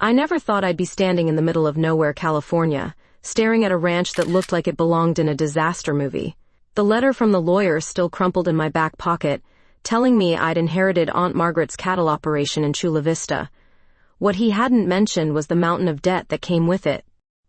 I never thought I'd be standing in the middle of nowhere, California, staring at a ranch that looked like it belonged in a disaster movie. The letter from the lawyer still crumpled in my back pocket, telling me I'd inherited Aunt Margaret's cattle operation in Chula Vista. What he hadn't mentioned was the mountain of debt that came with it.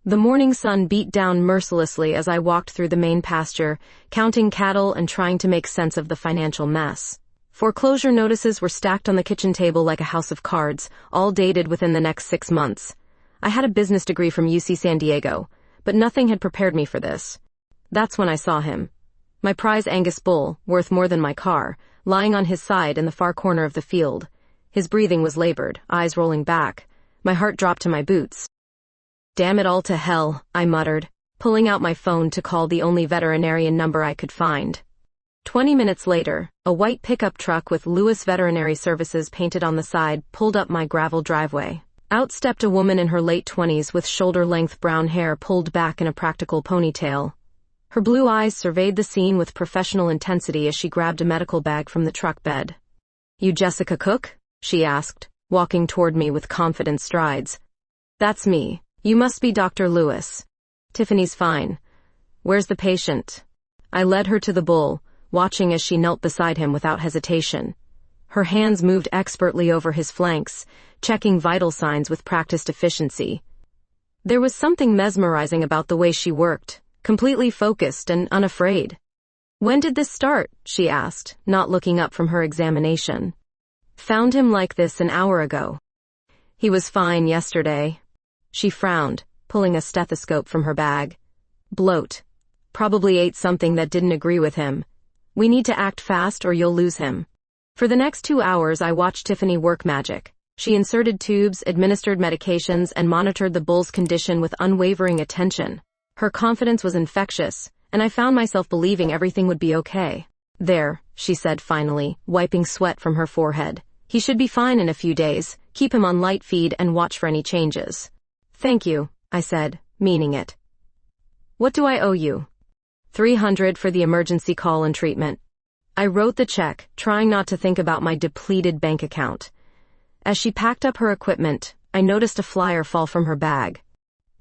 The morning sun beat down mercilessly as I walked through the main pasture, counting cattle and trying to make sense of the financial mess. Foreclosure notices were stacked on the kitchen table like a house of cards, all dated within the next 6 months. I had a business degree from UC San Diego, but nothing had prepared me for this. That's when I saw him. My prize Angus bull, worth more than my car, lying on his side in the far corner of the field. His breathing was labored, eyes rolling back. My heart dropped to my boots. "Damn it all to hell," I muttered, pulling out my phone to call the only veterinarian number I could find. 20 minutes later, a white pickup truck with Lewis Veterinary Services painted on the side pulled up my gravel driveway. Out stepped a woman in her late 20s with shoulder-length brown hair pulled back in a practical ponytail. Her blue eyes surveyed the scene with professional intensity as she grabbed a medical bag from the truck bed. "You Jessica Cook?" she asked, walking toward me with confident strides. "That's me. You must be Dr. Lewis." "Tiffany's fine. Where's the patient?" I led her to the bull, watching as she knelt beside him without hesitation. Her hands moved expertly over his flanks, checking vital signs with practiced efficiency. There was something mesmerizing about the way she worked, completely focused and unafraid. "When did this start?" she asked, not looking up from her examination. "Found him like this an hour ago. He was fine yesterday." She frowned, pulling a stethoscope from her bag. "Bloat. Probably ate something that didn't agree with him. We need to act fast or you'll lose him." For the next 2 hours I watched Tiffany work magic. She inserted tubes, administered medications, and monitored the bull's condition with unwavering attention. Her confidence was infectious, and I found myself believing everything would be okay. "There," she said finally, wiping sweat from her forehead. "He should be fine in a few days. Keep him on light feed and watch for any changes." "Thank you," I said, meaning it. "What do I owe you?" $300 for the emergency call and treatment. I wrote the check, trying not to think about my depleted bank account. As she packed up her equipment, I noticed a flyer fall from her bag.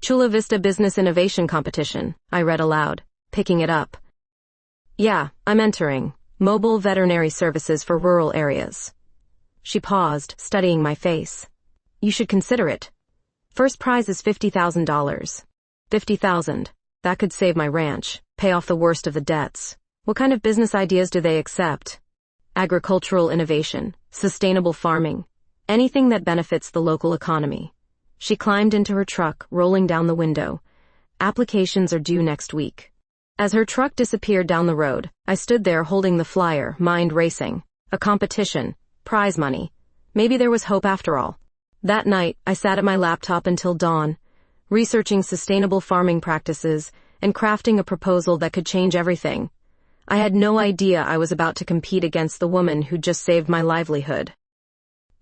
"Chula Vista Business Innovation Competition," I read aloud, picking it up. "Yeah, I'm entering. Mobile veterinary services for rural areas." She paused, studying my face. "You should consider it. First prize is $50,000. $50,000. That could save my ranch, pay off the worst of the debts. What kind of business ideas do they accept?" "Agricultural innovation, sustainable farming, anything that benefits the local economy." She climbed into her truck, rolling down the window. "Applications are due next week." As her truck disappeared down the road, I stood there holding the flyer, mind racing. A competition, prize money. Maybe there was hope after all. That night, I sat at my laptop until dawn, researching sustainable farming practices and crafting a proposal that could change everything. I had no idea I was about to compete against the woman who just saved my livelihood.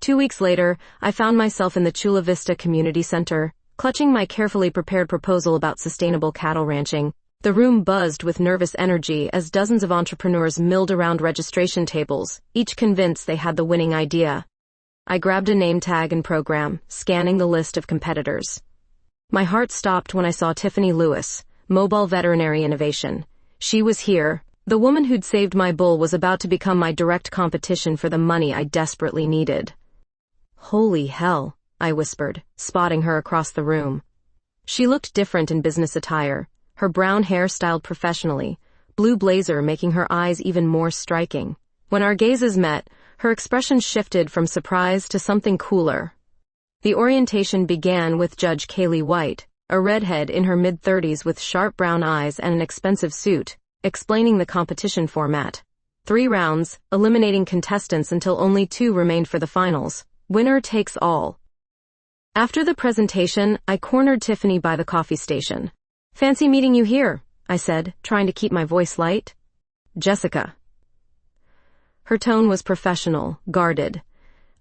2 weeks later, I found myself in the Chula Vista Community Center, clutching my carefully prepared proposal about sustainable cattle ranching. The room buzzed with nervous energy as dozens of entrepreneurs milled around registration tables, each convinced they had the winning idea. I grabbed a name tag and program, scanning the list of competitors. My heart stopped when I saw Tiffany Lewis, Mobile Veterinary Innovation. She was here. The woman who'd saved my bull was about to become my direct competition for the money I desperately needed. "Holy hell," I whispered, spotting her across the room. She looked different in business attire, her brown hair styled professionally, blue blazer making her eyes even more striking. When our gazes met, her expression shifted from surprise to something cooler. The orientation began with Judge Kaylee White, a redhead in her mid-30s with sharp brown eyes and an expensive suit, explaining the competition format. 3 rounds, eliminating contestants until only 2 remained for the finals. Winner takes all. After the presentation, I cornered Tiffany by the coffee station. "Fancy meeting you here," I said, trying to keep my voice light. "Jessica." Her tone was professional, guarded.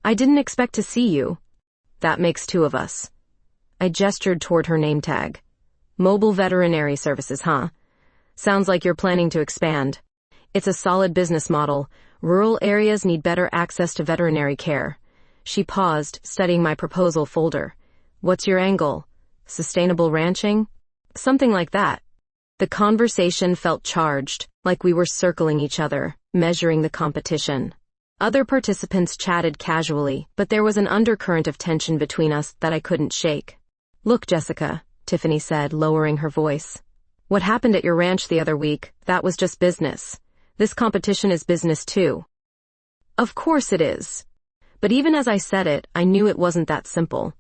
"I didn't expect to see you." "That makes 2 of us." I gestured toward her name tag. "Mobile Veterinary Services, huh? Sounds like you're planning to expand." "It's a solid business model. Rural areas need better access to veterinary care." She paused, studying my proposal folder. What's your angle? Sustainable ranching? Something like that. The conversation felt charged, like we were circling each other, measuring the competition. Other participants chatted casually, but there was an undercurrent of tension between us that I couldn't shake. Look, Jessica, Tiffany said, lowering her voice. What happened at your ranch the other week, that was just business. This competition is business too. Of course it is. But even as I said it, I knew it wasn't that simple.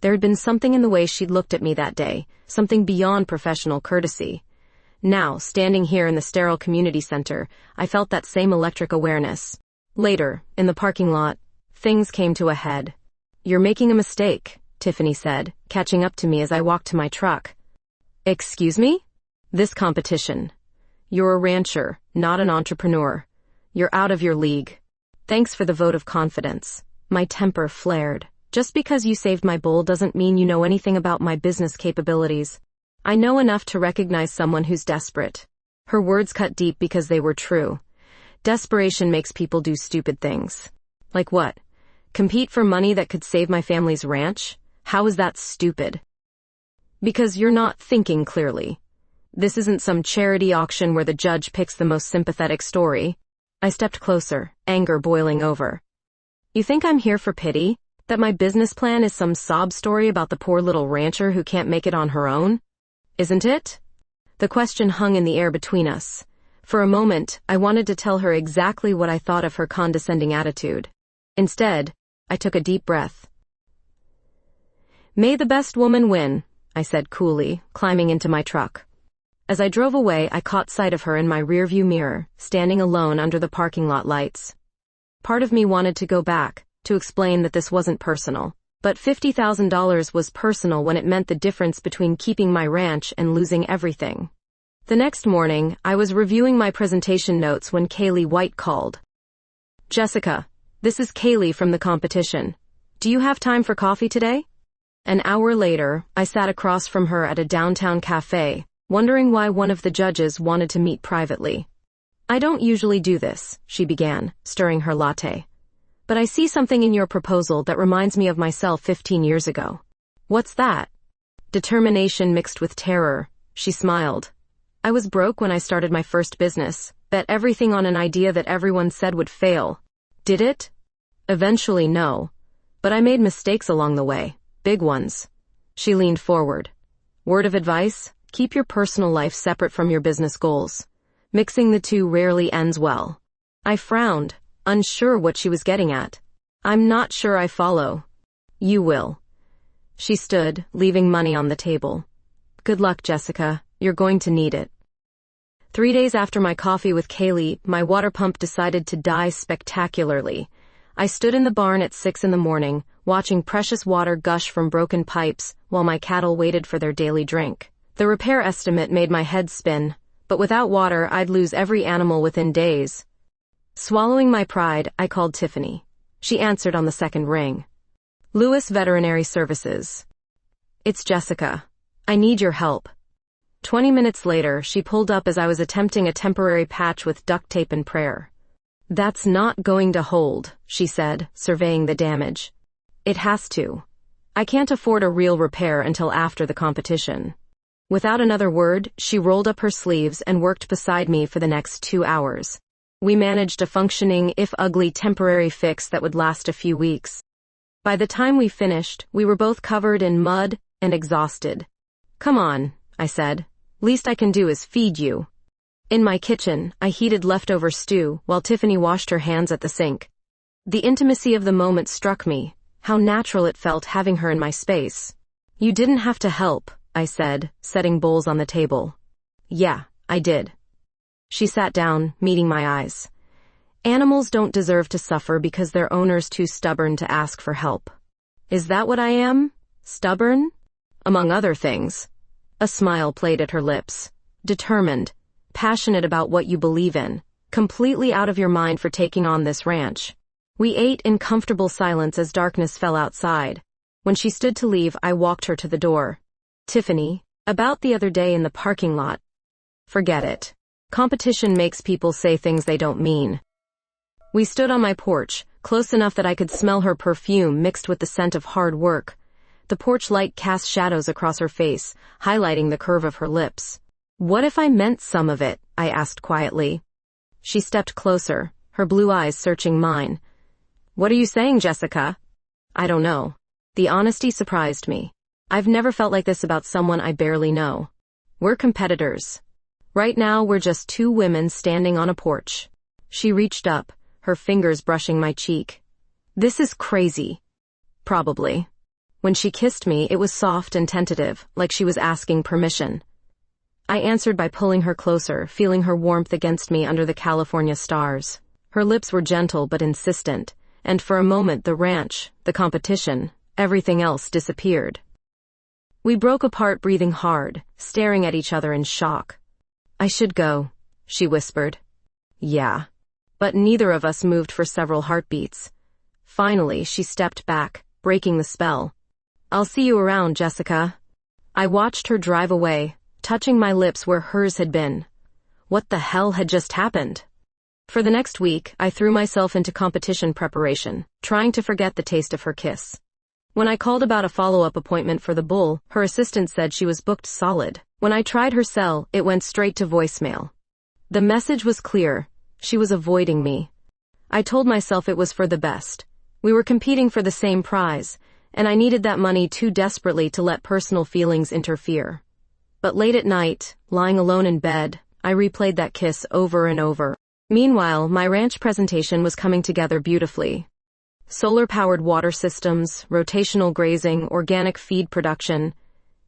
There had been something in the way she'd looked at me that day, something beyond professional courtesy. Now, standing here in the sterile community center, I felt that same electric awareness. Later, in the parking lot, things came to a head. You're making a mistake, Tiffany said, catching up to me as I walked to my truck. Excuse me? This competition. You're a rancher, not an entrepreneur. You're out of your league. Thanks for the vote of confidence. My temper flared. Just because you saved my bull doesn't mean you know anything about my business capabilities. I know enough to recognize someone who's desperate. Her words cut deep because they were true. Desperation makes people do stupid things. Like what? Compete for money that could save my family's ranch? How is that stupid? Because you're not thinking clearly. This isn't some charity auction where the judge picks the most sympathetic story. I stepped closer, anger boiling over. You think I'm here for pity? That my business plan is some sob story about the poor little rancher who can't make it on her own? Isn't it? The question hung in the air between us. For a moment, I wanted to tell her exactly what I thought of her condescending attitude. Instead, I took a deep breath. May the best woman win, I said coolly, climbing into my truck. As I drove away, I caught sight of her in my rearview mirror, standing alone under the parking lot lights. Part of me wanted to go back, to explain that this wasn't personal. But $50,000 was personal when it meant the difference between keeping my ranch and losing everything. The next morning, I was reviewing my presentation notes when Kaylee White called. Jessica, this is Kaylee from the competition. Do you have time for coffee today? An hour later, I sat across from her at a downtown cafe, wondering why one of the judges wanted to meet privately. I don't usually do this, she began, stirring her latte. But I see something in your proposal that reminds me of myself 15 years ago. What's that? Determination mixed with terror, she smiled. I was broke when I started my first business, bet everything on an idea that everyone said would fail. Did it? Eventually, no. But I made mistakes along the way, big ones. She leaned forward. Word of advice? Keep your personal life separate from your business goals. Mixing the two rarely ends well. I frowned, unsure what she was getting at. I'm not sure I follow. You will. She stood, leaving money on the table. Good luck, Jessica. You're going to need it. 3 days after my coffee with Kaylee, my water pump decided to die spectacularly. I stood in the barn at 6 a.m, watching precious water gush from broken pipes while my cattle waited for their daily drink. The repair estimate made my head spin, but without water, I'd lose every animal within days. Swallowing my pride, I called Tiffany. She answered on the second ring. Lewis Veterinary Services. It's Jessica. I need your help. 20 minutes later, she pulled up as I was attempting a temporary patch with duct tape and prayer. That's not going to hold, she said, surveying the damage. It has to. I can't afford a real repair until after the competition. Without another word, she rolled up her sleeves and worked beside me for the next 2 hours. We managed a functioning, if ugly, temporary fix that would last a few weeks. By the time we finished, we were both covered in mud and exhausted. Come on, I said. Least I can do is feed you. In my kitchen, I heated leftover stew while Tiffany washed her hands at the sink. The intimacy of the moment struck me, how natural it felt having her in my space. You didn't have to help, I said, setting bowls on the table. Yeah, I did. She sat down, meeting my eyes. Animals don't deserve to suffer because their owner's too stubborn to ask for help. Is that what I am? Stubborn? Among other things. A smile played at her lips. Determined, passionate about what you believe in, completely out of your mind for taking on this ranch. We ate in comfortable silence as darkness fell outside. When she stood to leave, I walked her to the door. Tiffany, about the other day in the parking lot. Forget it. Competition makes people say things they don't mean. We stood on my porch, close enough that I could smell her perfume mixed with the scent of hard work. The porch light cast shadows across her face, highlighting the curve of her lips. "What if I meant some of it?" I asked quietly. She stepped closer, her blue eyes searching mine. "What are you saying, Jessica?" "I don't know." The honesty surprised me. I've never felt like this about someone I barely know. "We're competitors. Right now we're just two women standing on a porch." She reached up, her fingers brushing my cheek. "This is crazy." "Probably." When she kissed me, it was soft and tentative, like she was asking permission. I answered by pulling her closer, feeling her warmth against me under the California stars. Her lips were gentle but insistent, and for a moment the ranch, the competition, everything else disappeared. We broke apart, breathing hard, staring at each other in shock. "I should go," she whispered. "Yeah." But neither of us moved for several heartbeats. Finally, she stepped back, breaking the spell. "I'll see you around, Jessica." I watched her drive away, touching my lips where hers had been. What the hell had just happened? For the next week, I threw myself into competition preparation, trying to forget the taste of her kiss. When I called about a follow-up appointment for the bull, her assistant said she was booked solid. When I tried her cell, it went straight to voicemail. The message was clear. She was avoiding me. I told myself it was for the best. We were competing for the same prize, and I needed that money too desperately to let personal feelings interfere. But late at night, lying alone in bed, I replayed that kiss over and over. Meanwhile, my ranch presentation was coming together beautifully. Solar-powered water systems, rotational grazing, organic feed production,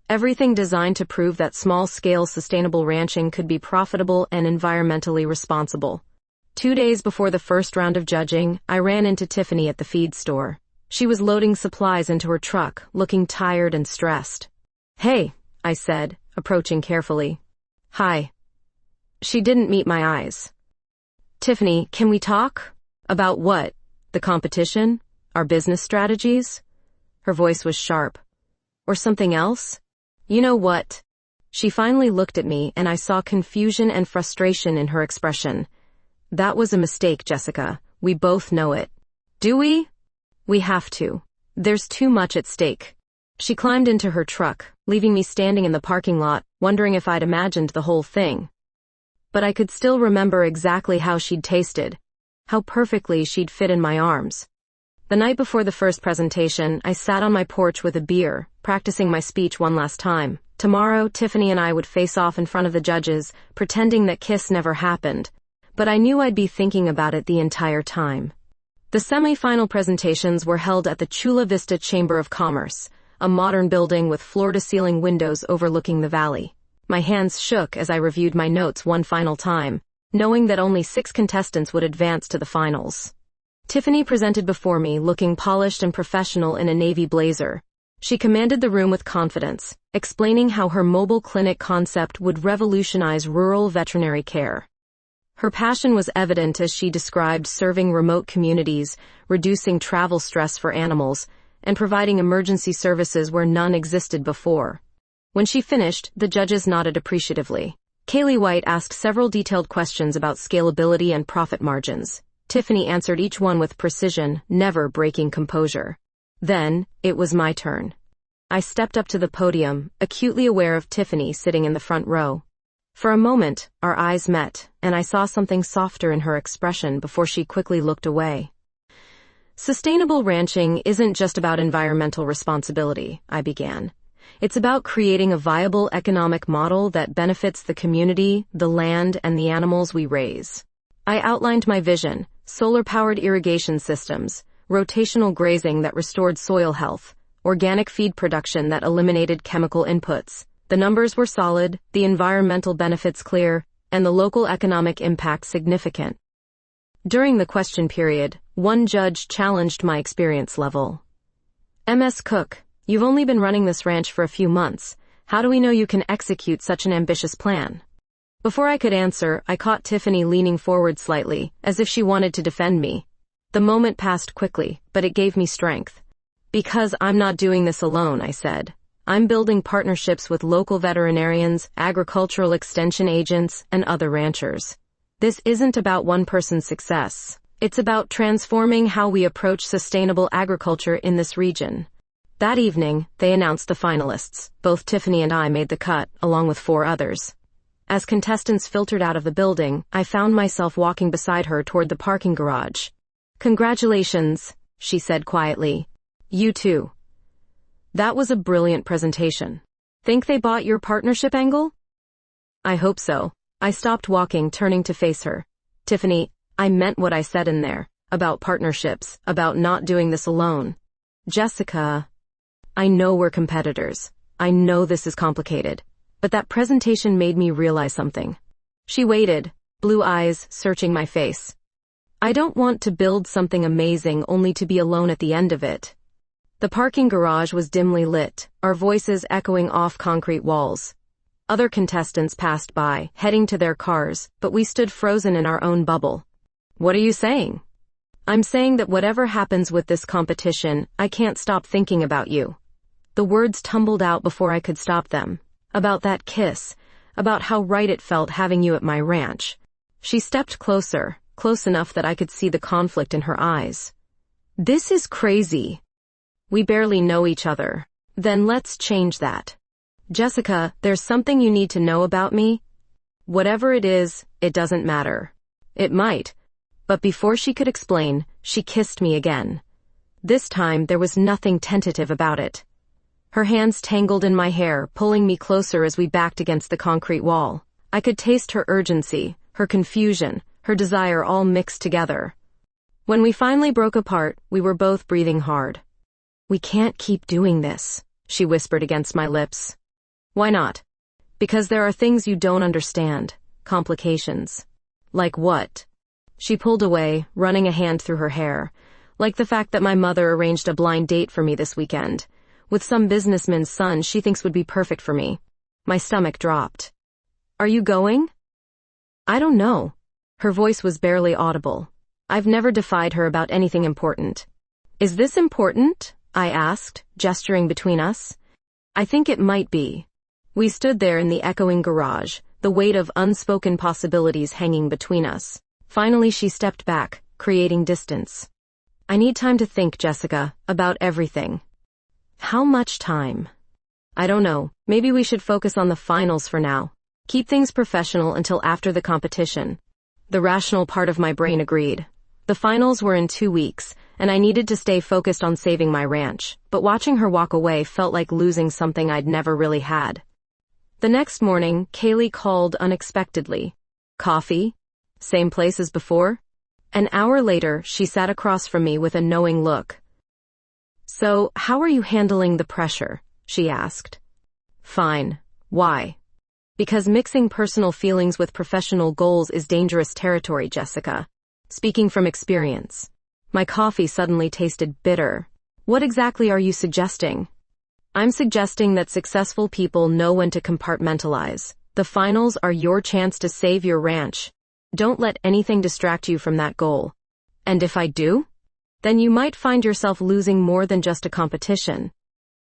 everything designed to prove that small-scale sustainable ranching could be profitable and environmentally responsible. 2 days before the first round of judging, I ran into Tiffany at the feed store. She was loading supplies into her truck, looking tired and stressed. "Hey," I said, approaching carefully. "Hi." She didn't meet my eyes. "Tiffany, can we talk?" "About what? The competition? Our business strategies?" Her voice was sharp. "Or something else?" "You know what?" She finally looked at me, and I saw confusion and frustration in her expression. "That was a mistake, Jessica. We both know it." "Do we?" "We have to. There's too much at stake." She climbed into her truck, leaving me standing in the parking lot, wondering if I'd imagined the whole thing. But I could still remember exactly how she'd tasted, how perfectly she'd fit in my arms. The night before the first presentation, I sat on my porch with a beer, practicing my speech one last time. Tomorrow, Tiffany and I would face off in front of the judges, pretending that kiss never happened. But I knew I'd be thinking about it the entire time. The semi-final presentations were held at the Chula Vista Chamber of Commerce, a modern building with floor-to-ceiling windows overlooking the valley. My hands shook as I reviewed my notes one final time, knowing that only 6 contestants would advance to the finals. Tiffany presented before me, looking polished and professional in a navy blazer. She commanded the room with confidence, explaining how her mobile clinic concept would revolutionize rural veterinary care. Her passion was evident as she described serving remote communities, reducing travel stress for animals, and providing emergency services where none existed before. When she finished, the judges nodded appreciatively. Kaylee White asked several detailed questions about scalability and profit margins. Tiffany answered each one with precision, never breaking composure. Then, it was my turn. I stepped up to the podium, acutely aware of Tiffany sitting in the front row. For a moment, our eyes met, and I saw something softer in her expression before she quickly looked away. Sustainable ranching isn't just about environmental responsibility, I began. It's about creating a viable economic model that benefits the community, the land, and the animals we raise. I outlined my vision: solar-powered irrigation systems, rotational grazing that restored soil health, organic feed production that eliminated chemical inputs. The numbers were solid, the environmental benefits clear, and the local economic impact significant. During the question period, one judge challenged my experience level. "Ms. Cook, you've only been running this ranch for a few months. How do we know you can execute such an ambitious plan?" Before I could answer, I caught Tiffany leaning forward slightly, as if she wanted to defend me. The moment passed quickly, but it gave me strength. "Because I'm not doing this alone," I said. "I'm building partnerships with local veterinarians, agricultural extension agents, and other ranchers. This isn't about one person's success. It's about transforming how we approach sustainable agriculture in this region." That evening, they announced the finalists. Both Tiffany and I made the cut, along with 4 others. As contestants filtered out of the building, I found myself walking beside her toward the parking garage. "Congratulations," she said quietly. "You too. That was a brilliant presentation. Think they bought your partnership angle?" "I hope so." I stopped walking, turning to face her. "Tiffany, I meant what I said in there. About partnerships, about not doing this alone." "Jessica, I know we're competitors. I know this is complicated. But that presentation made me realize something." She waited, blue eyes searching my face. "I don't want to build something amazing only to be alone at the end of it." The parking garage was dimly lit, our voices echoing off concrete walls. Other contestants passed by, heading to their cars, but we stood frozen in our own bubble. "What are you saying?" "I'm saying that whatever happens with this competition, I can't stop thinking about you." The words tumbled out before I could stop them. About that kiss, about how right it felt having you at my ranch. She stepped closer, close enough that I could see the conflict in her eyes. "This is crazy. We barely know each other. Then let's change that. Jessica, there's something you need to know about me. Whatever it is, it doesn't matter." It might. But before she could explain, she kissed me again. This time there was nothing tentative about it. Her hands tangled in my hair, pulling me closer as we backed against the concrete wall. I could taste her urgency, her confusion, her desire all mixed together. When we finally broke apart, we were both breathing hard. "We can't keep doing this," she whispered against my lips. "Why not?" "Because there are things you don't understand. Complications." "Like what?" She pulled away, running a hand through her hair. "Like the fact that my mother arranged a blind date for me this weekend. With some businessman's son she thinks would be perfect for me." My stomach dropped. "Are you going?" "I don't know." Her voice was barely audible. I've never defied her about anything important. "Is this important?" I asked, gesturing between us. "I think it might be." We stood there in the echoing garage, the weight of unspoken possibilities hanging between us. Finally she stepped back, creating distance. "I need time to think, Jessica, about everything." "How much time?" "I don't know. Maybe we should focus on the finals for now. Keep things professional until after the competition." The rational part of my brain agreed. The finals were in 2 weeks, and I needed to stay focused on saving my ranch, but watching her walk away felt like losing something I'd never really had. The next morning, Kaylee called unexpectedly. "Coffee? Same place as before?" An hour later, she sat across from me with a knowing look. "So, how are you handling the pressure?" she asked. "Fine. Why?" "Because mixing personal feelings with professional goals is dangerous territory, Jessica. Speaking from experience." My coffee suddenly tasted bitter. "What exactly are you suggesting?" "I'm suggesting that successful people know when to compartmentalize. The finals are your chance to save your ranch. Don't let anything distract you from that goal. And if I do? Then you might find yourself losing more than just a competition."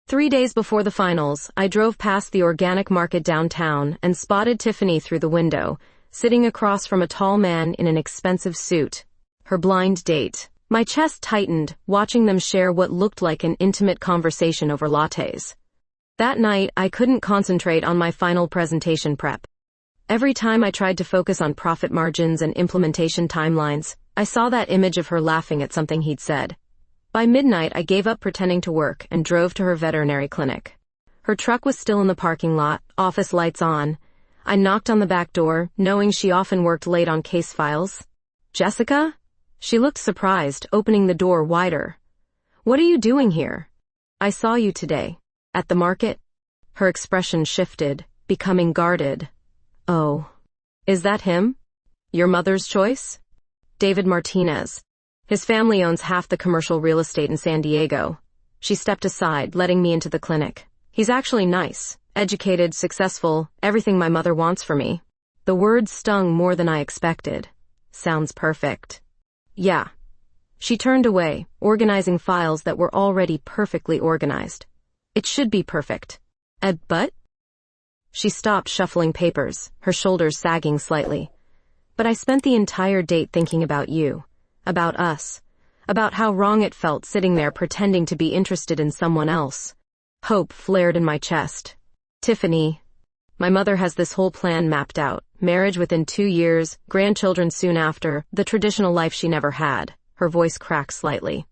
3 days before the finals, I drove past the organic market downtown and spotted Tiffany through the window, sitting across from a tall man in an expensive suit. Her blind date. My chest tightened, watching them share what looked like an intimate conversation over lattes. That night, I couldn't concentrate on my final presentation prep. Every time I tried to focus on profit margins and implementation timelines, I saw that image of her laughing at something he'd said. By midnight, I gave up pretending to work and drove to her veterinary clinic. Her truck was still in the parking lot, office lights on. I knocked on the back door, knowing she often worked late on case files. "Jessica?" She looked surprised, opening the door wider. "What are you doing here?" "I saw you today. At the market?" Her expression shifted, becoming guarded. "Oh. Is that him? Your mother's choice?" "David Martinez. His family owns half the commercial real estate in San Diego." She stepped aside, letting me into the clinic. "He's actually nice, educated, successful, everything my mother wants for me." The words stung more than I expected. "Sounds perfect." "Yeah." She turned away, organizing files that were already perfectly organized. "It should be perfect." But?" She stopped shuffling papers, her shoulders sagging slightly. "But I spent the entire date thinking about you. About us. about how wrong it felt sitting there pretending to be interested in someone else. Hope flared in my chest. Tiffany, my mother has this whole plan mapped out. Marriage within 2 years, grandchildren soon after, the traditional life she never had. Her voice cracked slightly.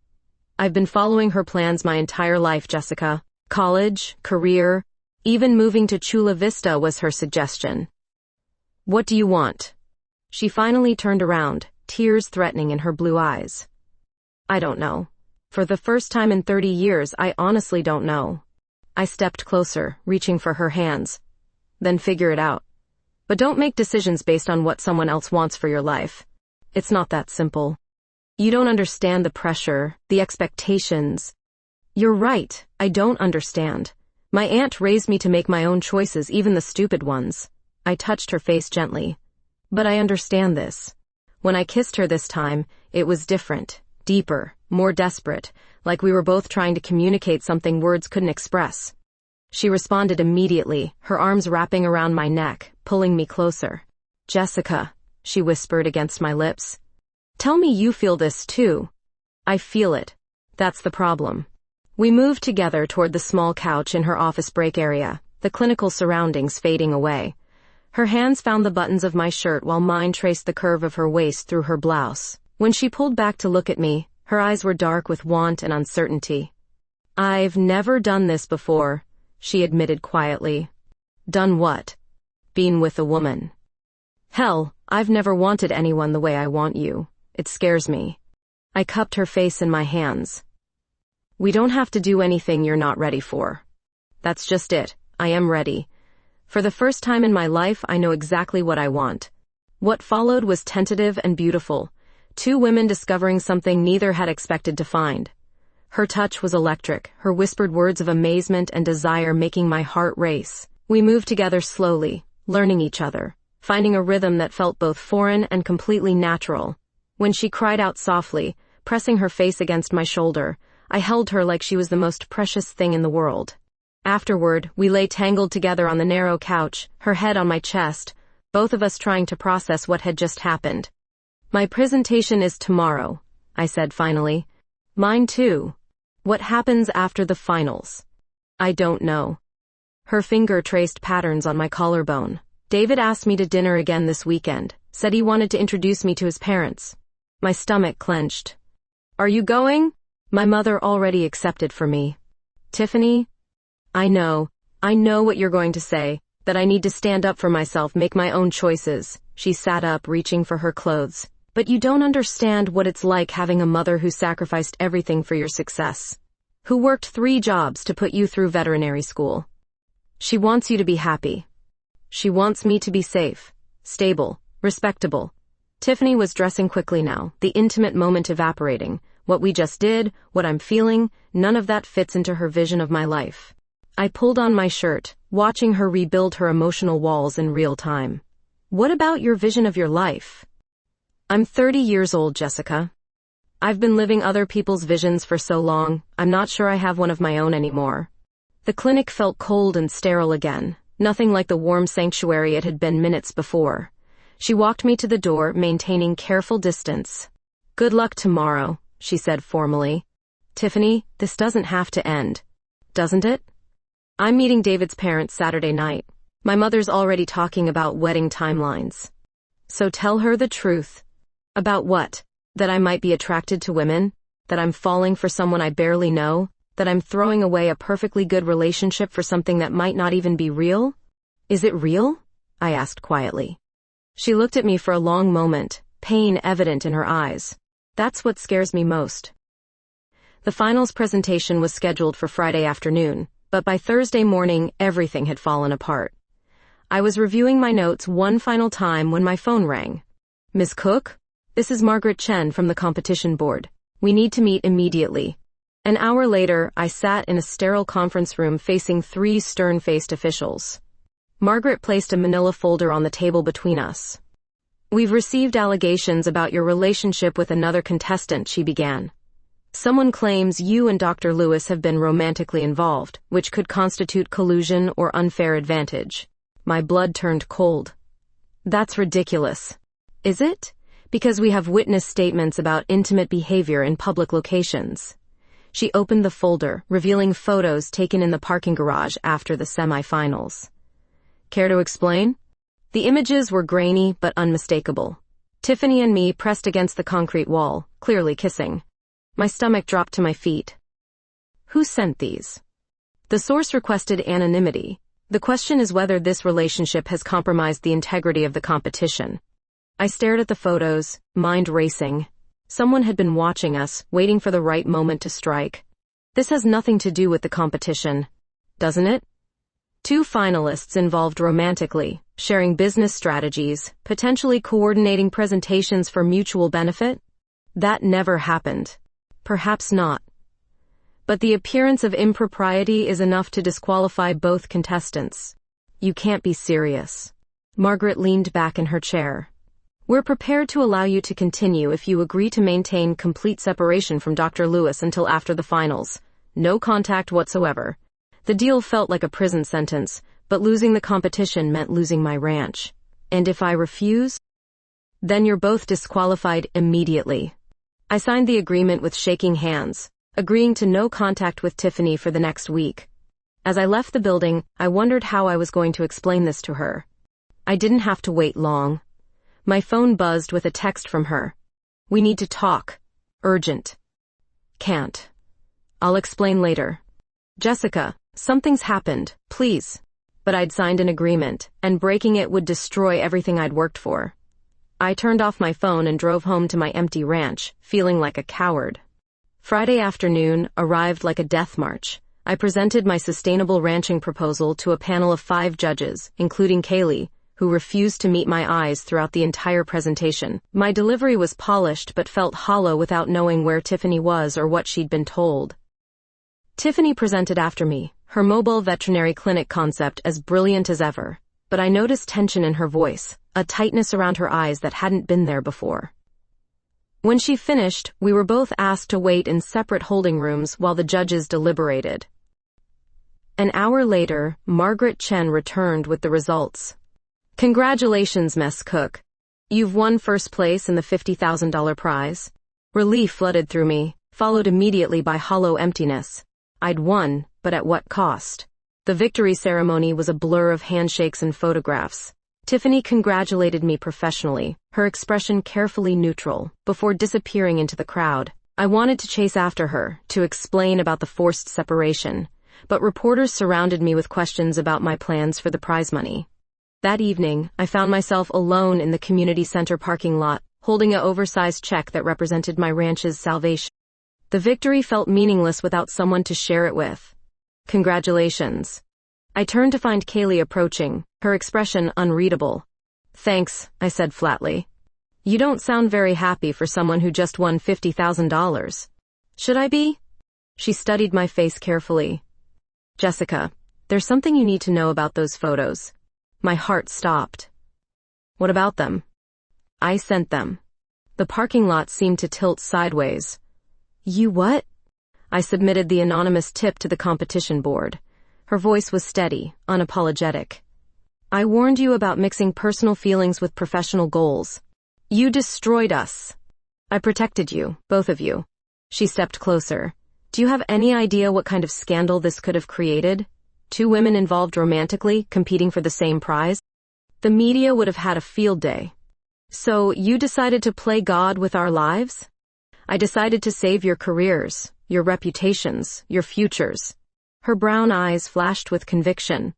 I've been following her plans my entire life, Jessica. College, career, even moving to Chula Vista was her suggestion. What do you want? She finally turned around, tears threatening in her blue eyes. I don't know. For the first time in 30 years, I honestly don't know. I stepped closer, reaching for her hands. Then figure it out. But don't make decisions based on what someone else wants for your life. It's not that simple. You don't understand the pressure, the expectations. You're right, I don't understand. My aunt raised me to make my own choices, even the stupid ones. I touched her face gently. But I understand this. When I kissed her this time, it was different, deeper, more desperate, like we were both trying to communicate something words couldn't express. She responded immediately, her arms wrapping around my neck, pulling me closer. Jessica, she whispered against my lips. Tell me you feel this too. I feel it. That's the problem. We moved together toward the small couch in her office break area, the clinical surroundings fading away. Her hands found the buttons of my shirt while mine traced the curve of her waist through her blouse. When she pulled back to look at me, her eyes were dark with want and uncertainty. I've never done this before, she admitted quietly. Done what? Been with a woman. Hell, I've never wanted anyone the way I want you. It scares me. I cupped her face in my hands. We don't have to do anything you're not ready for. That's just it. I am ready. For the first time in my life, I know exactly what I want. What followed was tentative and beautiful. 2 women discovering something neither had expected to find. Her touch was electric, her whispered words of amazement and desire making my heart race. We moved together slowly, learning each other, finding a rhythm that felt both foreign and completely natural. When she cried out softly, pressing her face against my shoulder, I held her like she was the most precious thing in the world. Afterward, we lay tangled together on the narrow couch, her head on my chest, both of us trying to process what had just happened. My presentation is tomorrow, I said finally. Mine too. What happens after the finals? I don't know. Her finger traced patterns on my collarbone. David asked me to dinner again this weekend, said he wanted to introduce me to his parents. My stomach clenched. Are you going? My mother already accepted for me. Tiffany? I know what you're going to say, that I need to stand up for myself, make my own choices. She sat up, reaching for her clothes. But you don't understand what it's like having a mother who sacrificed everything for your success. Who worked 3 jobs to put you through veterinary school. She wants you to be happy. She wants me to be safe, stable, respectable. Tiffany was dressing quickly now, the intimate moment evaporating. What we just did, what I'm feeling, none of that fits into her vision of my life. I pulled on my shirt, watching her rebuild her emotional walls in real time. What about your vision of your life? I'm 30 years old, Jessica. I've been living other people's visions for so long, I'm not sure I have one of my own anymore. The clinic felt cold and sterile again, nothing like the warm sanctuary it had been minutes before. She walked me to the door, maintaining careful distance. Good luck tomorrow, she said formally. Tiffany, this doesn't have to end. Doesn't it? I'm meeting David's parents Saturday night. My mother's already talking about wedding timelines. So tell her the truth. About what? That I might be attracted to women? That I'm falling for someone I barely know? That I'm throwing away a perfectly good relationship for something that might not even be real? Is it real? I asked quietly. She looked at me for a long moment, pain evident in her eyes. That's what scares me most. The finals presentation was scheduled for Friday afternoon, but by Thursday morning, everything had fallen apart. I was reviewing my notes one final time when my phone rang. Ms. Cook? This is Margaret Chen from the competition board. We need to meet immediately. An hour later, I sat in a sterile conference room facing 3 stern-faced officials. Margaret placed a manila folder on the table between us. We've received allegations about your relationship with another contestant, she began. Someone claims you and Dr. Lewis have been romantically involved, which could constitute collusion or unfair advantage. My blood turned cold. That's ridiculous. Is it? Because we have witness statements about intimate behavior in public locations. She opened the folder, revealing photos taken in the parking garage after the semifinals. Care to explain? The images were grainy but unmistakable. Tiffany and me pressed against the concrete wall, clearly kissing. My stomach dropped to my feet. Who sent these? The source requested anonymity. The question is whether this relationship has compromised the integrity of the competition. I stared at the photos, mind racing. Someone had been watching us, waiting for the right moment to strike. This has nothing to do with the competition, doesn't it? 2 finalists involved romantically, sharing business strategies, potentially coordinating presentations for mutual benefit? That never happened. Perhaps not. But the appearance of impropriety is enough to disqualify both contestants. You can't be serious. Margaret leaned back in her chair. We're prepared to allow you to continue if you agree to maintain complete separation from Dr. Lewis until after the finals. No contact whatsoever. The deal felt like a prison sentence, but losing the competition meant losing my ranch. And if I refuse? Then you're both disqualified immediately. I signed the agreement with shaking hands, agreeing to no contact with Tiffany for the next week. As I left the building, I wondered how I was going to explain this to her. I didn't have to wait long. My phone buzzed with a text from her. We need to talk. Urgent. Can't. I'll explain later. Jessica, something's happened, please. But I'd signed an agreement, and breaking it would destroy everything I'd worked for. I turned off my phone and drove home to my empty ranch, feeling like a coward. Friday afternoon arrived like a death march. I presented my sustainable ranching proposal to a panel of 5 judges, including Kaylee, who refused to meet my eyes throughout the entire presentation. My delivery was polished but felt hollow without knowing where Tiffany was or what she'd been told. Tiffany presented after me, her mobile veterinary clinic concept as brilliant as ever, but I noticed tension in her voice, a tightness around her eyes that hadn't been there before. When she finished, we were both asked to wait in separate holding rooms while the judges deliberated. An hour later, Margaret Chen returned with the results. Congratulations, mess cook. You've won first place in the $50,000 prize. Relief flooded through me, followed immediately by hollow emptiness. I'd won, but at what cost? The victory ceremony was a blur of handshakes and photographs. Tiffany congratulated me professionally, her expression carefully neutral, before disappearing into the crowd. I wanted to chase after her, to explain about the forced separation, but reporters surrounded me with questions about my plans for the prize money. That evening, I found myself alone in the community center parking lot, holding an oversized check that represented my ranch's salvation. The victory felt meaningless without someone to share it with. Congratulations. I turned to find Kaylee approaching, her expression unreadable. Thanks, I said flatly. You don't sound very happy for someone who just won $50,000. Should I be? She studied my face carefully. Jessica, there's something you need to know about those photos. My heart stopped. What about them? I sent them. The parking lot seemed to tilt sideways. You what? I submitted the anonymous tip to the competition board. Her voice was steady, unapologetic. I warned you about mixing personal feelings with professional goals. You destroyed us. I protected you, both of you. She stepped closer. Do you have any idea what kind of scandal this could have created? 2 women involved romantically, competing for the same prize? The media would have had a field day. So, you decided to play God with our lives? I decided to save your careers, your reputations, your futures. Her brown eyes flashed with conviction.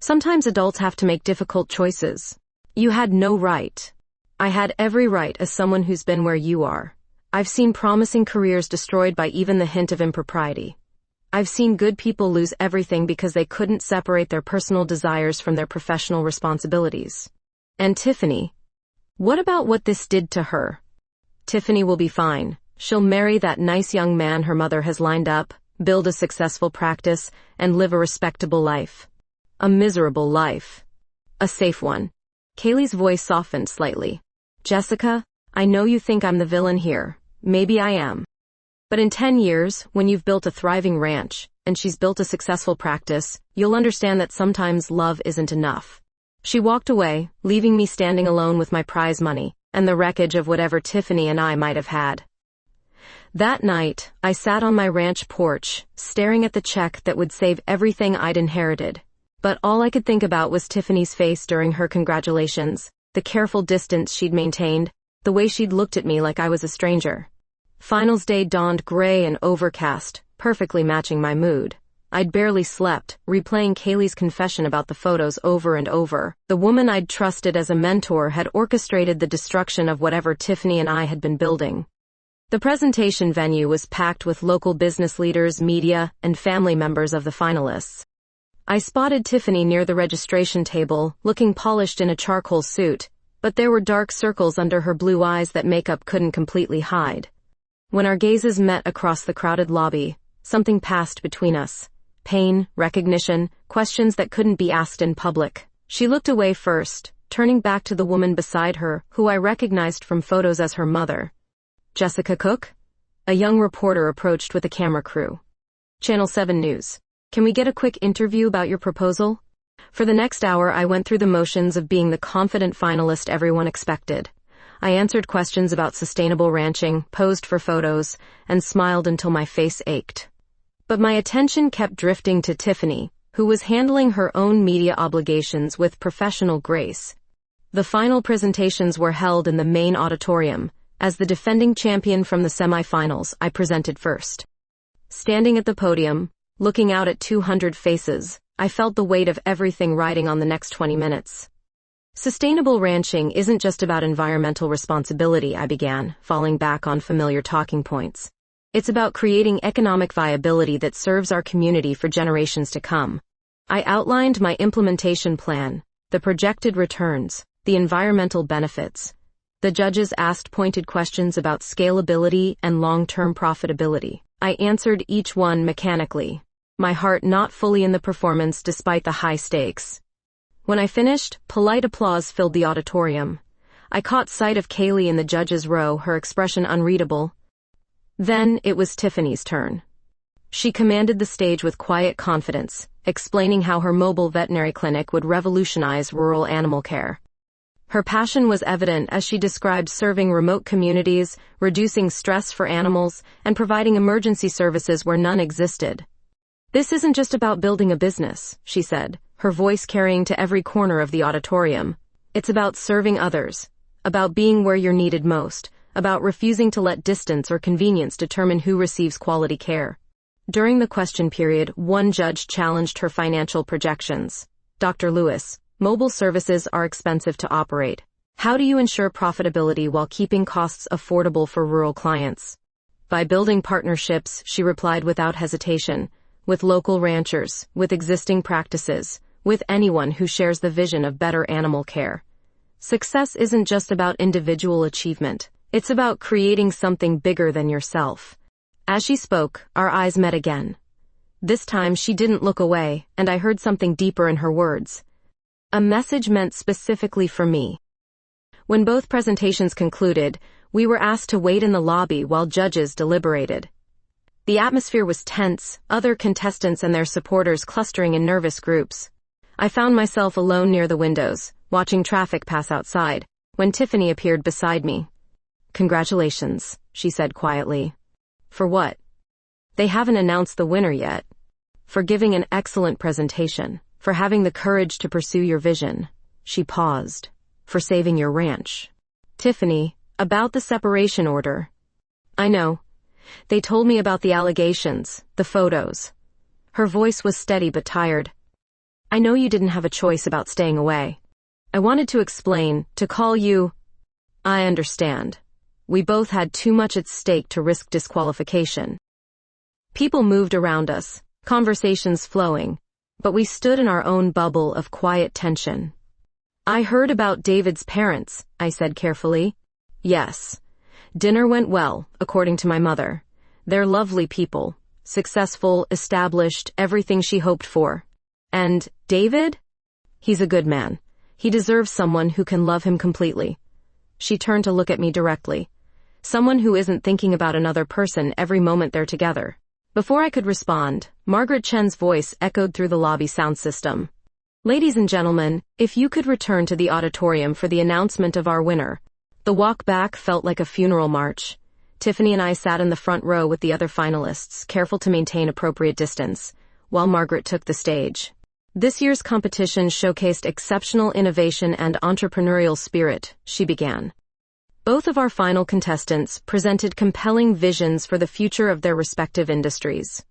Sometimes adults have to make difficult choices. You had no right. I had every right as someone who's been where you are. I've seen promising careers destroyed by even the hint of impropriety. I've seen good people lose everything because they couldn't separate their personal desires from their professional responsibilities. And Tiffany? What about what this did to her? Tiffany will be fine. She'll marry that nice young man her mother has lined up, build a successful practice, and live a respectable life. A miserable life. A safe one. Kaylee's voice softened slightly. Jessica, I know you think I'm the villain here. Maybe I am. But in 10 years, when you've built a thriving ranch, and she's built a successful practice, you'll understand that sometimes love isn't enough. She walked away, leaving me standing alone with my prize money, and the wreckage of whatever Tiffany and I might have had. That night, I sat on my ranch porch, staring at the check that would save everything I'd inherited. But all I could think about was Tiffany's face during her congratulations, the careful distance she'd maintained, the way she'd looked at me like I was a stranger. Finals day dawned gray and overcast, perfectly matching my mood. I'd barely slept, replaying Kaylee's confession about the photos over and over. The woman I'd trusted as a mentor had orchestrated the destruction of whatever Tiffany and I had been building. The presentation venue was packed with local business leaders, media, and family members of the finalists. I spotted Tiffany near the registration table, looking polished in a charcoal suit, but there were dark circles under her blue eyes that makeup couldn't completely hide. When our gazes met across the crowded lobby, something passed between us. Pain, recognition, questions that couldn't be asked in public. She looked away first, turning back to the woman beside her, who I recognized from photos as her mother. Jessica Cook? A young reporter approached with a camera crew. Channel 7 News. Can we get a quick interview about your proposal? For the next hour, I went through the motions of being the confident finalist everyone expected. I answered questions about sustainable ranching, posed for photos, and smiled until my face ached. But my attention kept drifting to Tiffany, who was handling her own media obligations with professional grace. The final presentations were held in the main auditorium. As the defending champion from the semifinals, I presented first. Standing at the podium, looking out at 200 faces, I felt the weight of everything riding on the next 20 minutes. Sustainable ranching isn't just about environmental responsibility, I began, falling back on familiar talking points. It's about creating economic viability that serves our community for generations to come. I outlined my implementation plan, the projected returns, the environmental benefits. The judges asked pointed questions about scalability and long-term profitability. I answered each one mechanically, my heart not fully in the performance despite the high stakes. When I finished, polite applause filled the auditorium. I caught sight of Kaylee in the judges' row, her expression unreadable. Then it was Tiffany's turn. She commanded the stage with quiet confidence, explaining how her mobile veterinary clinic would revolutionize rural animal care. Her passion was evident as she described serving remote communities, reducing stress for animals, and providing emergency services where none existed. This isn't just about building a business, she said, her voice carrying to every corner of the auditorium. It's about serving others, about being where you're needed most, about refusing to let distance or convenience determine who receives quality care. During the question period, one judge challenged her financial projections. Dr. Lewis, mobile services are expensive to operate. How do you ensure profitability while keeping costs affordable for rural clients? By building partnerships, she replied without hesitation, with local ranchers, with existing practices, with anyone who shares the vision of better animal care. Success isn't just about individual achievement. It's about creating something bigger than yourself. As she spoke, our eyes met again. This time she didn't look away, and I heard something deeper in her words. A message meant specifically for me. When both presentations concluded, we were asked to wait in the lobby while judges deliberated. The atmosphere was tense, other contestants and their supporters clustering in nervous groups. I found myself alone near the windows, watching traffic pass outside, when Tiffany appeared beside me. Congratulations, she said quietly. For what? They haven't announced the winner yet. For giving an excellent presentation, for having the courage to pursue your vision. She paused. For saving your ranch. Tiffany, about the separation order. I know. They told me about the allegations, the photos. Her voice was steady but tired. I know you didn't have a choice about staying away. I wanted to explain, to call you. I understand. We both had too much at stake to risk disqualification. People moved around us, conversations flowing, but we stood in our own bubble of quiet tension. I heard about David's parents, I said carefully. Yes. Dinner went well, according to my mother. They're lovely people, successful, established, everything she hoped for. And David? He's a good man. He deserves someone who can love him completely. She turned to look at me directly. Someone who isn't thinking about another person every moment they're together. Before I could respond, Margaret Chen's voice echoed through the lobby sound system. Ladies and gentlemen, if you could return to the auditorium for the announcement of our winner, The walk back felt like a funeral march. Tiffany and I sat in the front row with the other finalists, careful to maintain appropriate distance, while Margaret took the stage. This year's competition showcased exceptional innovation and entrepreneurial spirit, she began. Both of our final contestants presented compelling visions for the future of their respective industries.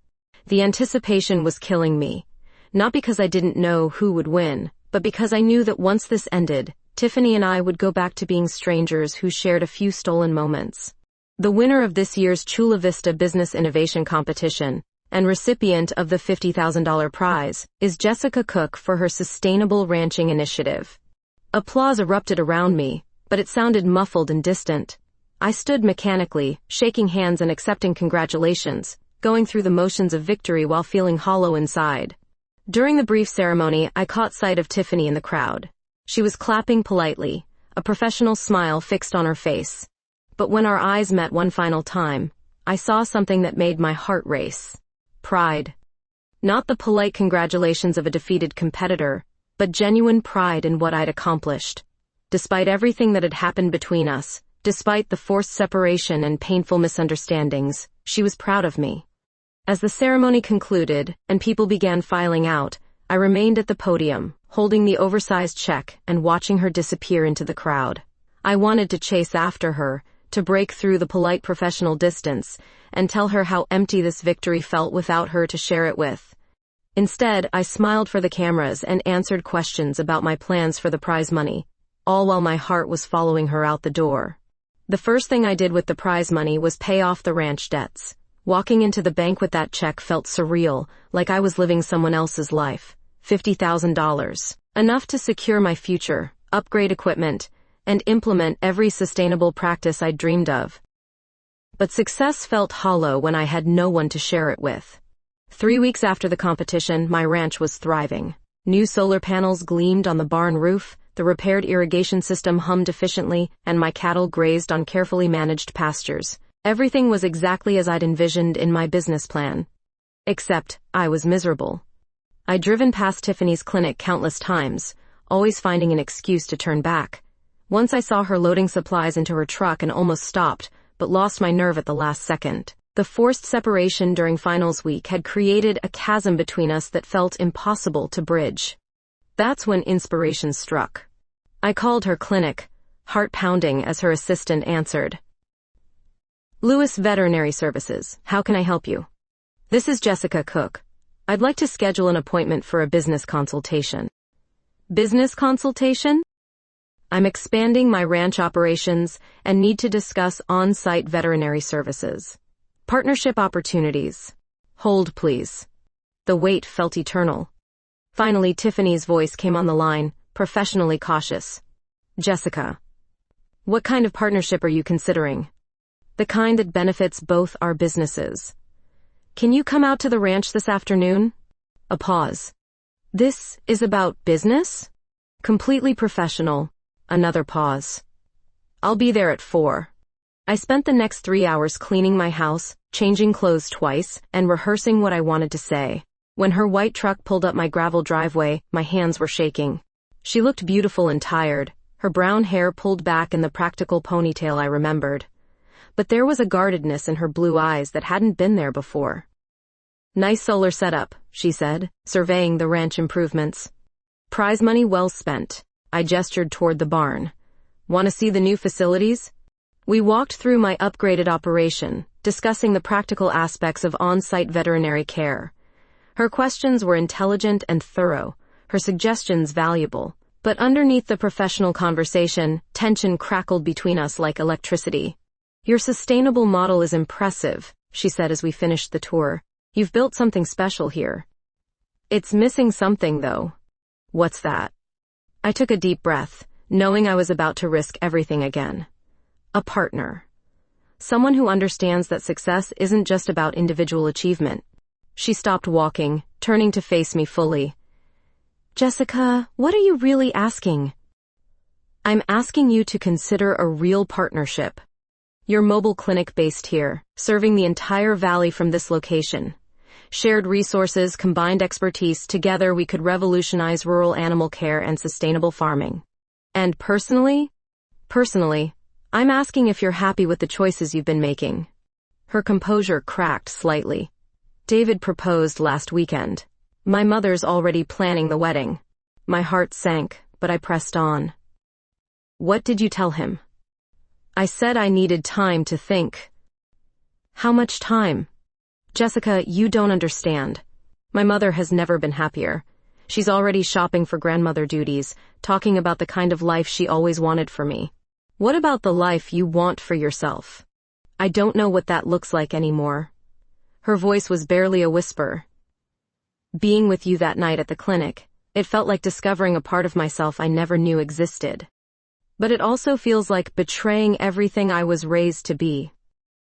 The anticipation was killing me, not because I didn't know who would win, but because I knew that once this ended, Tiffany and I would go back to being strangers who shared a few stolen moments. The winner of this year's Chula Vista Business Innovation Competition, and recipient of the $50,000 prize, is Jessica Cook for her Sustainable Ranching Initiative. Applause erupted around me, but it sounded muffled and distant. I stood mechanically, shaking hands and accepting congratulations, going through the motions of victory while feeling hollow inside. During the brief ceremony, I caught sight of Tiffany in the crowd. She was clapping politely, a professional smile fixed on her face. But when our eyes met one final time, I saw something that made my heart race. Pride. Not the polite congratulations of a defeated competitor, but genuine pride in what I'd accomplished. Despite everything that had happened between us, despite the forced separation and painful misunderstandings, she was proud of me. As the ceremony concluded and people began filing out, I remained at the podium, holding the oversized check and watching her disappear into the crowd. I wanted to chase after her, to break through the polite professional distance, and tell her how empty this victory felt without her to share it with. Instead, I smiled for the cameras and answered questions about my plans for the prize money, all while my heart was following her out the door. The first thing I did with the prize money was pay off the ranch debts. Walking into the bank with that check felt surreal, like I was living someone else's life. $50,000. Enough to secure my future, upgrade equipment, and implement every sustainable practice I'd dreamed of. But success felt hollow when I had no one to share it with. 3 weeks after the competition, my ranch was thriving. New solar panels gleamed on the barn roof, the repaired irrigation system hummed efficiently, and my cattle grazed on carefully managed pastures. Everything was exactly as I'd envisioned in my business plan. Except, I was miserable. I'd driven past Tiffany's clinic countless times, always finding an excuse to turn back. Once I saw her loading supplies into her truck and almost stopped, but lost my nerve at the last second. The forced separation during finals week had created a chasm between us that felt impossible to bridge. That's when inspiration struck. I called her clinic, heart pounding as her assistant answered. Lewis Veterinary Services, how can I help you? This is Jessica Cook. I'd like to schedule an appointment for a business consultation. Business consultation? I'm expanding my ranch operations and need to discuss on-site veterinary services. Partnership opportunities. Hold, please. The wait felt eternal. Finally, Tiffany's voice came on the line, professionally cautious. Jessica, what kind of partnership are you considering? The kind that benefits both our businesses. Can you come out to the ranch this afternoon? A pause. This is about business? Completely professional. Another pause. I'll be there at 4. I spent the next 3 hours cleaning my house, changing clothes twice, and rehearsing what I wanted to say. When her white truck pulled up my gravel driveway, my hands were shaking. She looked beautiful and tired, her brown hair pulled back in the practical ponytail I remembered. But there was a guardedness in her blue eyes that hadn't been there before. Nice solar setup, she said, surveying the ranch improvements. Prize money well spent. I gestured toward the barn. Want to see the new facilities? We walked through my upgraded operation, discussing the practical aspects of on-site veterinary care. Her questions were intelligent and thorough, her suggestions valuable. But underneath the professional conversation, tension crackled between us like electricity. Your sustainable model is impressive, she said as we finished the tour. You've built something special here. It's missing something, though. What's that? I took a deep breath, knowing I was about to risk everything again. A partner. Someone who understands that success isn't just about individual achievement. She stopped walking, turning to face me fully. Jessica, what are you really asking? I'm asking you to consider a real partnership. Your mobile clinic based here, serving the entire valley from this location. Shared resources, combined expertise, together we could revolutionize rural animal care and sustainable farming. And personally, I'm asking if you're happy with the choices you've been making. Her composure cracked slightly. David proposed last weekend. My mother's already planning the wedding. My heart sank, but I pressed on. What did you tell him? I said I needed time to think. How much time? Jessica, you don't understand. My mother has never been happier. She's already shopping for grandmother duties, talking about the kind of life she always wanted for me. What about the life you want for yourself? I don't know what that looks like anymore. Her voice was barely a whisper. Being with you that night at the clinic, it felt like discovering a part of myself I never knew existed. But it also feels like betraying everything I was raised to be.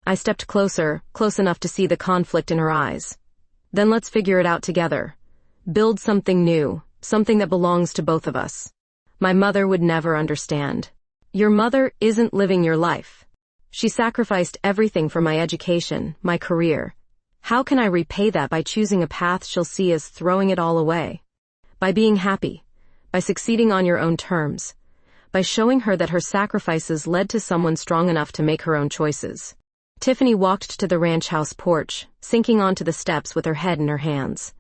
I stepped closer, close enough to see the conflict in her eyes. Then let's figure it out together. Build something new, something that belongs to both of us. My mother would never understand. Your mother isn't living your life. She sacrificed everything for my education, my career. How can I repay that by choosing a path she'll see as throwing it all away? By being happy, by succeeding on your own terms, by showing her that her sacrifices led to someone strong enough to make her own choices. Tiffany walked to the ranch house porch, sinking onto the steps with her head in her hands.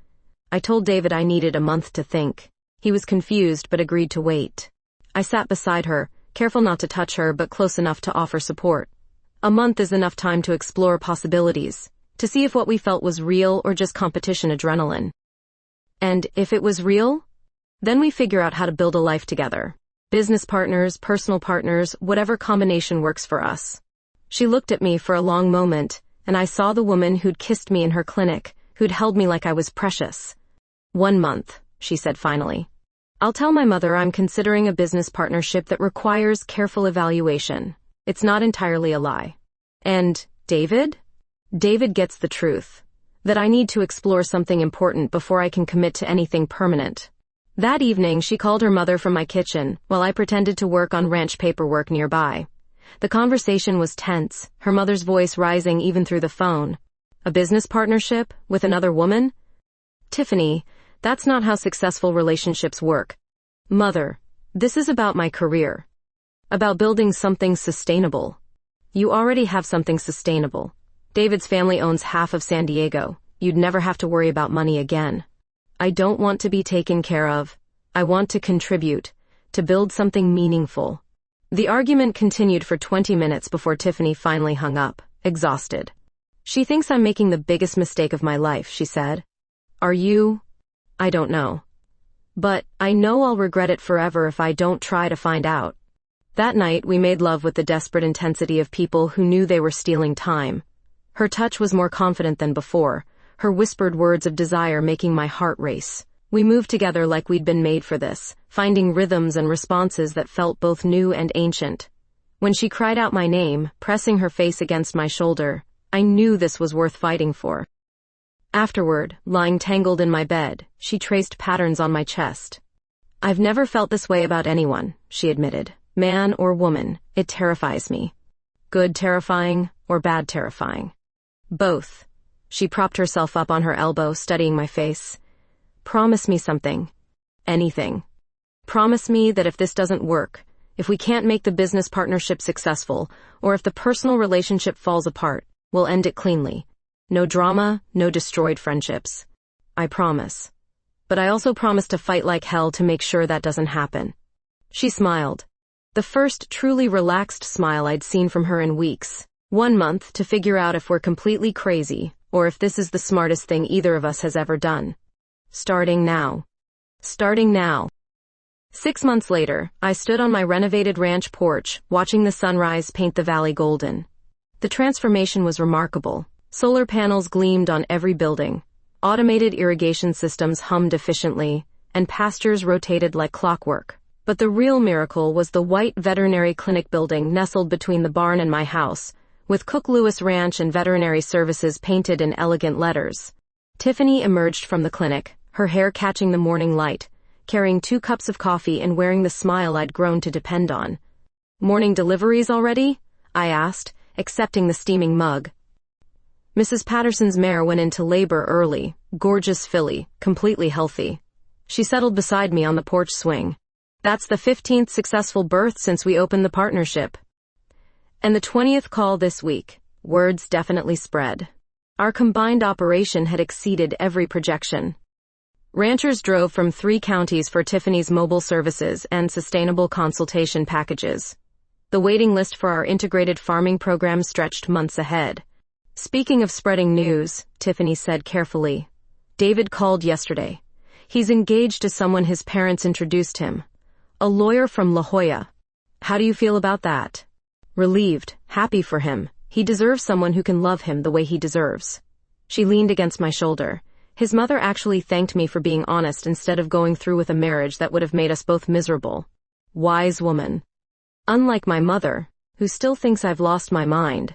I told David I needed a month to think. He was confused but agreed to wait. I sat beside her, careful not to touch her but close enough to offer support. A month is enough time to explore possibilities, to see if what we felt was real or just competition adrenaline. And if it was real, then we figure out how to build a life together. Business partners, personal partners, whatever combination works for us. She looked at me for a long moment, and I saw the woman who'd kissed me in her clinic, who'd held me like I was precious. 1 month, she said finally. I'll tell my mother I'm considering a business partnership that requires careful evaluation. It's not entirely a lie. And David? David gets the truth. That I need to explore something important before I can commit to anything permanent. That evening, she called her mother from my kitchen, while I pretended to work on ranch paperwork nearby. The conversation was tense, her mother's voice rising even through the phone. A business partnership? With another woman? Tiffany, that's not how successful relationships work. Mother, this is about my career. About building something sustainable. You already have something sustainable. David's family owns half of San Diego. You'd never have to worry about money again. I don't want to be taken care of. I want to contribute, to build something meaningful. The argument continued for 20 minutes before Tiffany finally hung up, exhausted. She thinks I'm making the biggest mistake of my life, she said. Are you? I don't know. But I know I'll regret it forever if I don't try to find out. That night, we made love with the desperate intensity of people who knew they were stealing time. Her touch was more confident than before, her whispered words of desire making my heart race. We moved together like we'd been made for this, finding rhythms and responses that felt both new and ancient. When she cried out my name, pressing her face against my shoulder, I knew this was worth fighting for. Afterward, lying tangled in my bed, she traced patterns on my chest. I've never felt this way about anyone, she admitted. Man or woman, it terrifies me. Good terrifying or bad terrifying? Both. She propped herself up on her elbow, studying my face. Promise me something. Anything. Promise me that if this doesn't work, if we can't make the business partnership successful, or if the personal relationship falls apart, we'll end it cleanly. No drama, no destroyed friendships. I promise. But I also promise to fight like hell to make sure that doesn't happen. She smiled. The first truly relaxed smile I'd seen from her in weeks. 1 month to figure out if we're completely crazy, or if this is the smartest thing either of us has ever done. Starting now. Starting now. 6 months later, I stood on my renovated ranch porch, watching the sunrise paint the valley golden. The transformation was remarkable. Solar panels gleamed on every building. Automated irrigation systems hummed efficiently, and pastures rotated like clockwork. But the real miracle was the white veterinary clinic building nestled between the barn and my house, with Cook Lewis Ranch and Veterinary Services painted in elegant letters. Tiffany emerged from the clinic, her hair catching the morning light, carrying 2 cups of coffee and wearing the smile I'd grown to depend on. Morning deliveries already? I asked, accepting the steaming mug. Mrs. Patterson's mare went into labor early, gorgeous filly, completely healthy. She settled beside me on the porch swing. That's the 15th successful birth since we opened the partnership. And the 20th call this week. Words definitely spread. Our combined operation had exceeded every projection. Ranchers drove from 3 counties for Tiffany's mobile services and sustainable consultation packages. The waiting list for our integrated farming program stretched months ahead. Speaking of spreading news, Tiffany said carefully, David called yesterday. He's engaged to someone his parents introduced him. A lawyer from La Jolla. How do you feel about that? Relieved, happy for him. He deserves someone who can love him the way he deserves. She leaned against my shoulder. His mother actually thanked me for being honest instead of going through with a marriage that would have made us both miserable. Wise woman. Unlike my mother, who still thinks I've lost my mind.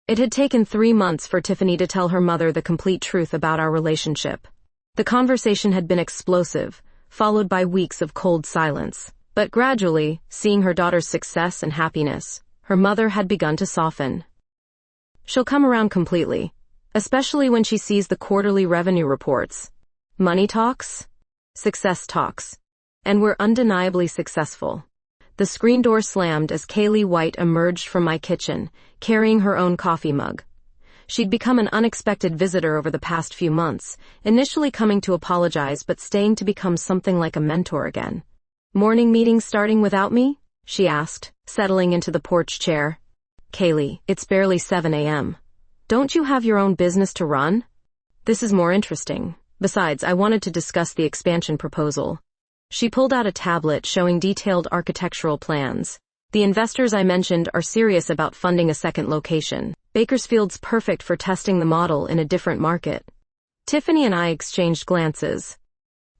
It had taken 3 months for Tiffany to tell her mother the complete truth about our relationship. The conversation had been explosive, followed by weeks of cold silence. But gradually, seeing her daughter's success and happiness, her mother had begun to soften. She'll come around completely, especially when she sees the quarterly revenue reports. Money talks, success talks, and we're undeniably successful. The screen door slammed as Kaylee White emerged from my kitchen, carrying her own coffee mug. She'd become an unexpected visitor over the past few months, initially coming to apologize but staying to become something like a mentor again. Morning meeting starting without me? She asked, settling into the porch chair. Kaylee, it's barely 7 a.m. Don't you have your own business to run? This is more interesting. Besides, I wanted to discuss the expansion proposal. She pulled out a tablet showing detailed architectural plans. The investors I mentioned are serious about funding a second location. Bakersfield's perfect for testing the model in a different market. Tiffany and I exchanged glances.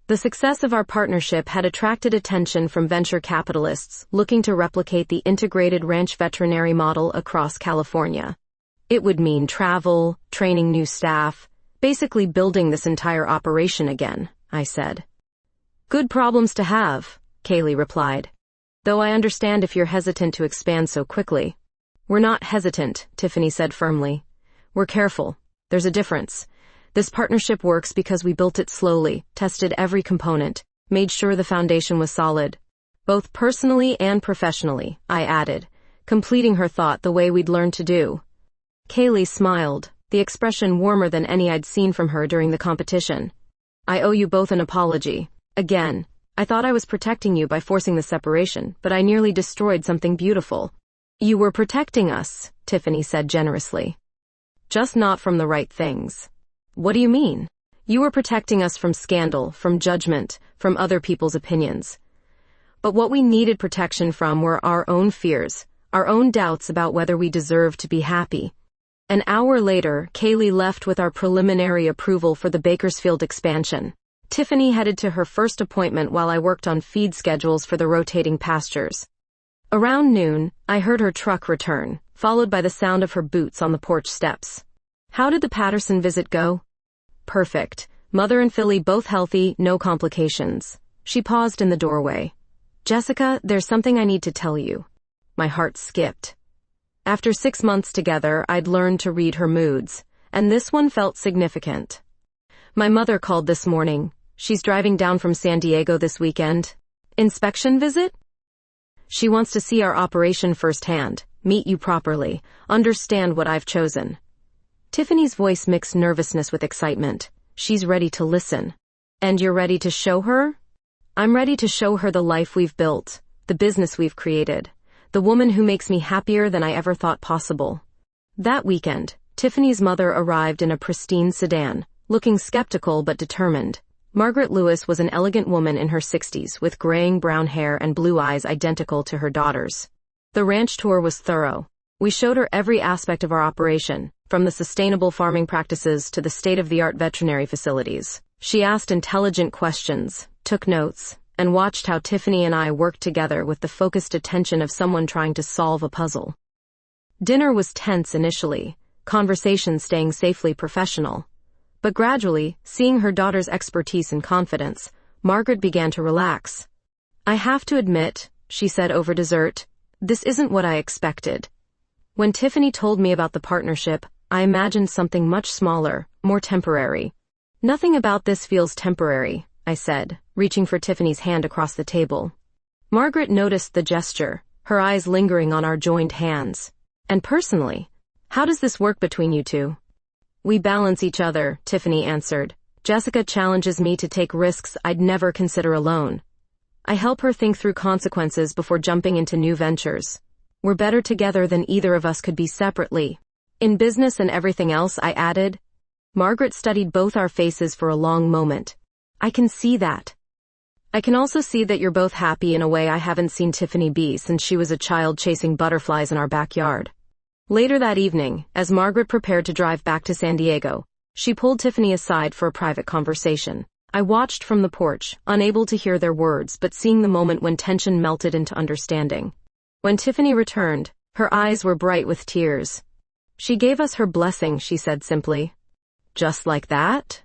The success of our partnership had attracted attention from venture capitalists looking to replicate the integrated ranch veterinary model across California. It would mean travel, training new staff, basically building this entire operation again, I said. Good problems to have, Kaylee replied. Though I understand if you're hesitant to expand so quickly. We're not hesitant, Tiffany said firmly. We're careful. There's a difference. This partnership works because we built it slowly, tested every component, made sure the foundation was solid. Both personally and professionally, I added, completing her thought the way we'd learned to do. Kaylee smiled, the expression warmer than any I'd seen from her during the competition. I owe you both an apology. Again, I thought I was protecting you by forcing the separation, but I nearly destroyed something beautiful. You were protecting us, Tiffany said generously. Just not from the right things. What do you mean? You were protecting us from scandal, from judgment, from other people's opinions. But what we needed protection from were our own fears, our own doubts about whether we deserved to be happy. An hour later, Kaylee left with our preliminary approval for the Bakersfield expansion. Tiffany headed to her first appointment while I worked on feed schedules for the rotating pastures. Around noon, I heard her truck return, followed by the sound of her boots on the porch steps. How did the Patterson visit go? Perfect. Mother and Philly both healthy, no complications. She paused in the doorway. Jessica, there's something I need to tell you. My heart skipped. After 6 months together, I'd learned to read her moods, and this one felt significant. My mother called this morning. She's driving down from San Diego this weekend. Inspection visit? She wants to see our operation firsthand, meet you properly, understand what I've chosen. Tiffany's voice mixed nervousness with excitement. She's ready to listen. And you're ready to show her? I'm ready to show her the life we've built, the business we've created, the woman who makes me happier than I ever thought possible. That weekend, Tiffany's mother arrived in a pristine sedan, looking skeptical but determined. Margaret Lewis was an elegant woman in her 60s with graying brown hair and blue eyes identical to her daughter's. The ranch tour was thorough. We showed her every aspect of our operation, from the sustainable farming practices to the state-of-the-art veterinary facilities. She asked intelligent questions, took notes, and watched how Tiffany and I worked together with the focused attention of someone trying to solve a puzzle. Dinner was tense initially, conversation staying safely professional. But gradually, seeing her daughter's expertise and confidence, Margaret began to relax. I have to admit, she said over dessert, this isn't what I expected. When Tiffany told me about the partnership, I imagined something much smaller, more temporary. Nothing about this feels temporary, I said, reaching for Tiffany's hand across the table. Margaret noticed the gesture, her eyes lingering on our joined hands. And personally, how does this work between you two? We balance each other, Tiffany answered. Jessica challenges me to take risks I'd never consider alone. I help her think through consequences before jumping into new ventures. We're better together than either of us could be separately. In business and everything else, I added. Margaret studied both our faces for a long moment. I can see that. I can also see that you're both happy in a way I haven't seen Tiffany be since she was a child chasing butterflies in our backyard. Later that evening, as Margaret prepared to drive back to San Diego, she pulled Tiffany aside for a private conversation. I watched from the porch, unable to hear their words but seeing the moment when tension melted into understanding. When Tiffany returned, her eyes were bright with tears. She gave us her blessing, she said simply. Just like that?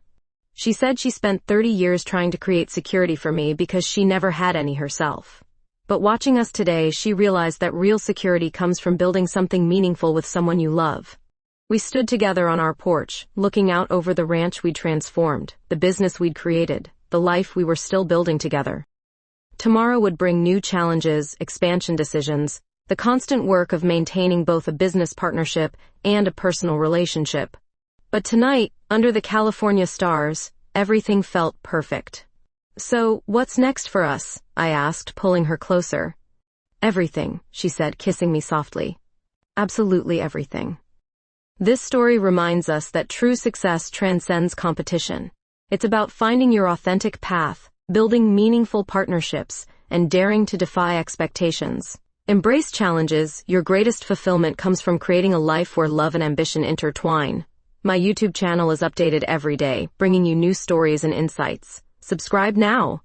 She said she spent 30 years trying to create security for me because she never had any herself. But watching us today, she realized that real security comes from building something meaningful with someone you love. We stood together on our porch, looking out over the ranch we'd transformed, the business we'd created, the life we were still building together. Tomorrow would bring new challenges, expansion decisions, the constant work of maintaining both a business partnership and a personal relationship. But tonight, under the California stars, everything felt perfect. So, what's next for us? I asked, pulling her closer. Everything, she said, kissing me softly. Absolutely everything. This story reminds us that true success transcends competition. It's about finding your authentic path, building meaningful partnerships, and daring to defy expectations. Embrace challenges. Your greatest fulfillment comes from creating a life where love and ambition intertwine. My YouTube channel is updated every day, bringing you new stories and insights. Subscribe now.